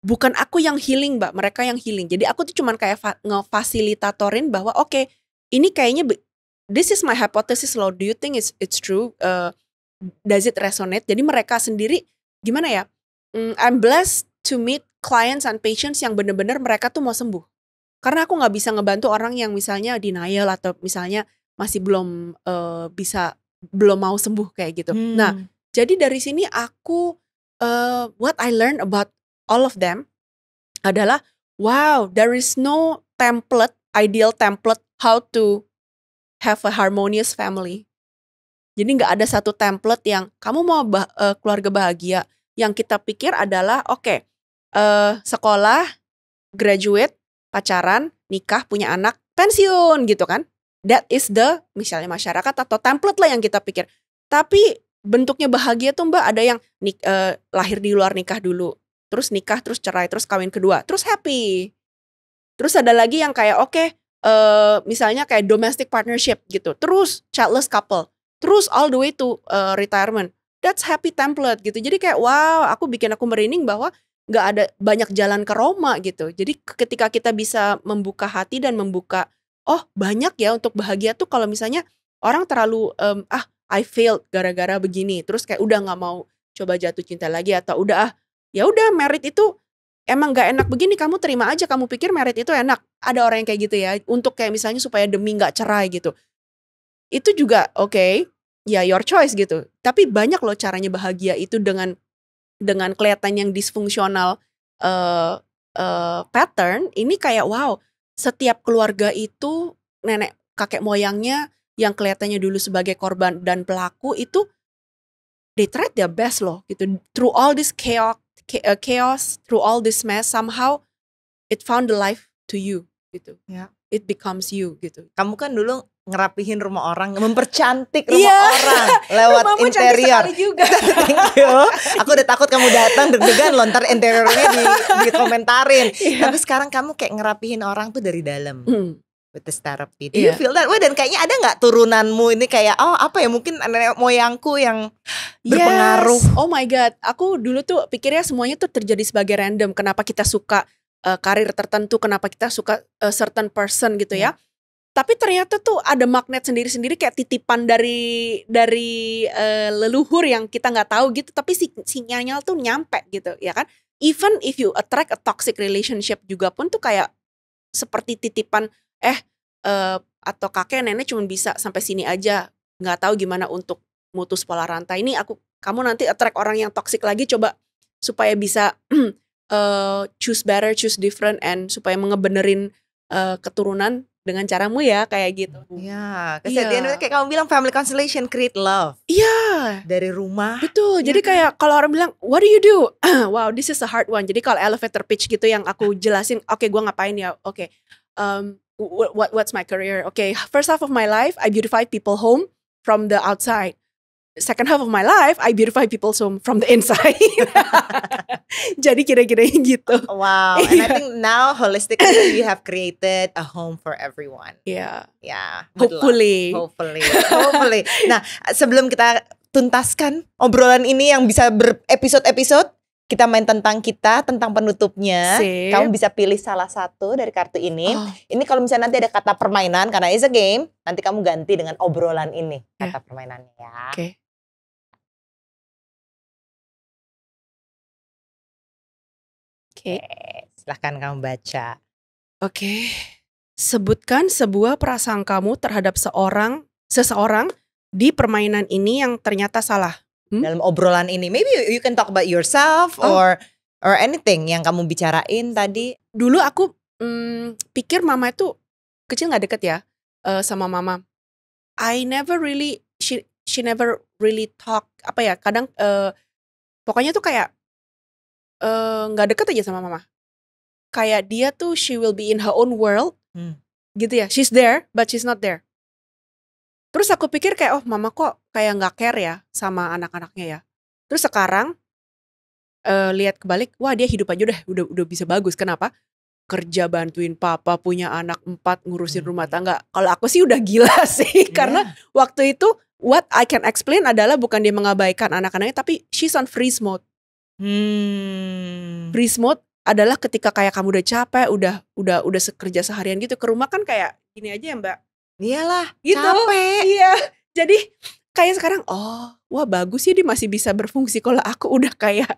bukan aku yang healing Mbak, mereka yang healing. Jadi aku tuh cuman kayak ngefasilitatorin bahwa oke, ini kayaknya this is my hypothesis loh. Do you think it's true? Does it resonate? Jadi mereka sendiri gimana ya? I'm blessed to meet clients and patients yang bener-bener mereka tuh mau sembuh. Karena aku nggak bisa ngebantu orang yang misalnya denial atau misalnya masih belum mau sembuh kayak gitu. Nah, jadi dari sini aku what I learned about all of them adalah wow, there is no ideal template how to have a harmonious family. Jadi nggak ada satu template yang kamu mau keluarga bahagia. Yang kita pikir adalah oke, sekolah, graduate, pacaran, nikah, punya anak, pensiun gitu kan. That is the misalnya masyarakat atau template lah yang kita pikir. Tapi bentuknya bahagia tuh Mbak, ada yang lahir di luar nikah dulu, terus nikah, terus cerai, terus kawin kedua, terus happy. Terus ada lagi yang kayak oke, misalnya kayak domestic partnership gitu, terus childless couple, terus all the way to retirement. That's happy template gitu. Jadi kayak wow, aku merinding bahwa nggak ada banyak jalan ke Roma gitu. Jadi ketika kita bisa membuka hati dan membuka, oh banyak ya untuk bahagia tuh kalau misalnya orang terlalu I failed gara-gara begini, terus kayak udah nggak mau coba jatuh cinta lagi, atau udah ya udah merit itu emang nggak enak begini, kamu terima aja, kamu pikir merit itu enak. Ada orang yang kayak gitu ya, untuk kayak misalnya supaya demi nggak cerai gitu. Itu juga oke, ya your choice gitu. Tapi banyak loh caranya bahagia itu dengan kelihatan yang disfungsional pattern. Ini kayak wow, setiap keluarga itu nenek kakek moyangnya yang kelihatannya dulu sebagai korban dan pelaku itu they tried their best loh gitu. Through all this chaos, through all this mess, somehow it found the life to you gitu. Ya. It becomes you gitu. Kamu kan dulu ngerapihin rumah orang, mempercantik rumah orang lewat Rumahmu interior. cantik sekali juga. Thank you. Aku udah takut kamu datang deg-degan lontar interiornya dikomentarin. Tapi sekarang kamu kayak ngerapihin orang tuh dari dalam. With this therapy. Do you feel that way? Dan kayaknya ada nggak turunanmu ini kayak apa ya, mungkin nenek moyangku yang berpengaruh. Yes. Oh my god, aku dulu tuh pikirnya semuanya tuh terjadi sebagai random. Kenapa kita suka karir tertentu, kenapa kita suka certain person gitu ya. Tapi ternyata tuh ada magnet sendiri-sendiri, kayak titipan dari leluhur yang kita nggak tahu gitu. Tapi sinyalnya tuh nyampe gitu ya kan. Even if you attract a toxic relationship juga pun tuh kayak seperti titipan atau kakek nenek cuma bisa sampai sini aja, nggak tahu gimana untuk mutus pola rantai. Ini kamu nanti attract orang yang toxic lagi, coba supaya bisa choose better, choose different, and supaya ngebenerin keturunan dengan caramu ya, kayak gitu. Ya, kesedihan kayak kamu bilang family constellation create love. Iya. Dari rumah. Betul. Jadi kayak kalau orang bilang, what do you do? Wow, this is a hard one. Jadi kalau elevator pitch gitu yang aku jelasin, oke, gue ngapain ya? Oke. What's my career? Okay, first half of my life I beautify people home from the outside. Second half of my life I beautify people's home from the inside. Jadi kira-kira gitu. Wow, and I think now holistically you have created a home for everyone. Yeah. Yeah. Hopefully. Nah, sebelum kita tuntaskan obrolan ini yang bisa berepisode-episode, kita main tentang penutupnya. Sip. Kamu bisa pilih salah satu dari kartu ini. Ini kalau misalnya nanti ada kata permainan, karena it's a game, nanti kamu ganti dengan obrolan ini kata permainannya ya. Oke. Silahkan kamu baca. Oke. sebutkan sebuah prasangkamu terhadap seseorang di permainan ini yang ternyata salah. Dalam obrolan ini, maybe you can talk about yourself or anything yang kamu bicarain tadi. Dulu aku pikir mama itu kecil nggak deket ya sama mama. I never really, she never really talk apa ya. Kadang pokoknya tuh kayak nggak deket aja sama mama. Kayak dia tuh she will be in her own world, gitu ya. She's there, but she's not there. Terus aku pikir kayak mama kok kayak nggak care ya sama anak-anaknya ya. Terus sekarang lihat kebalik, wah dia hidup aja udah bisa bagus. Kenapa? Kerja bantuin papa, punya anak 4, ngurusin rumah tangga. Kalau aku sih udah gila sih, karena waktu itu what I can explain adalah bukan dia mengabaikan anak-anaknya, tapi she's on freeze mode. Freeze mode adalah ketika kayak kamu udah capek, udah kerja seharian gitu, ke rumah kan kayak gini aja ya Mbak. Iyalah, gitu. capek. Iya. Jadi kayak sekarang wah bagus ya dia masih bisa berfungsi. Kalau aku udah kayak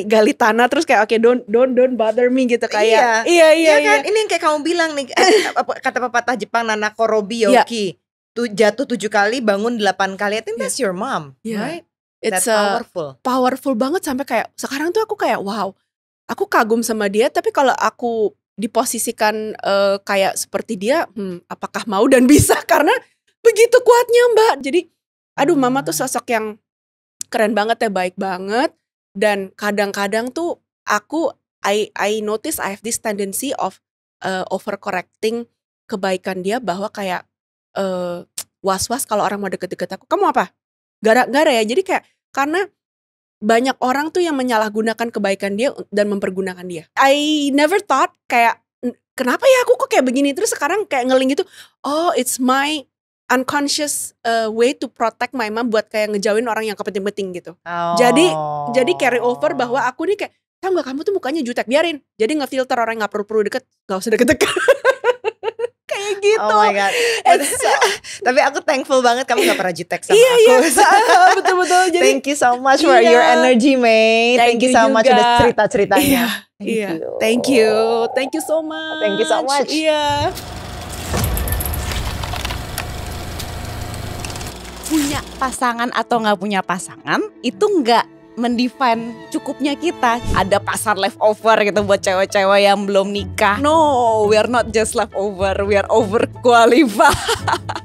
gali tanah terus kayak oke, don't bother me gitu kayak. Iya kan. Ini yang kayak kamu bilang nih, kata pepatah Jepang Nanako Robiyoki. Jatuh 7 kali, bangun 8 kali. I think that's your mom, right? It's powerful. Powerful banget sampai kayak sekarang tuh aku kayak wow. Aku kagum sama dia, tapi kalau aku diposisikan kayak seperti dia, apakah mau dan bisa? Karena begitu kuatnya Mbak. Jadi aduh mama tuh sosok yang keren banget ya, baik banget. Dan kadang-kadang tuh aku I notice I have this tendency of overcorrecting kebaikan dia, bahwa kayak was-was kalau orang mau deket-deket aku. Kamu apa? Gara-gara ya. Jadi kayak karena banyak orang tuh yang menyalahgunakan kebaikan dia dan mempergunakan dia. I never thought kayak kenapa ya aku kok kayak begini. Terus sekarang kayak ngeling gitu, it's my unconscious way to protect my mom, buat kayak ngejauhin orang yang kepenting-penting gitu. Jadi carry over bahwa aku nih kayak, tau gak kamu tuh mukanya jutek, biarin. Jadi ngefilter orang yang gak perlu deket, gak usah deket-deket. Kayak gitu. Oh my god. Tapi aku thankful banget kamu gak pernah jutek sama aku. Iya, betul-betul. Jadi, thank you so much for your energy, May. Thank you so much udah cerita-ceritanya. Thank you so much. Thank you so much. Iya. Punya pasangan atau gak punya pasangan itu gak mendefine cukupnya kita. Ada pasar leftover gitu buat cewek-cewek yang belum nikah. No, we are not just leftover, we are overqualified.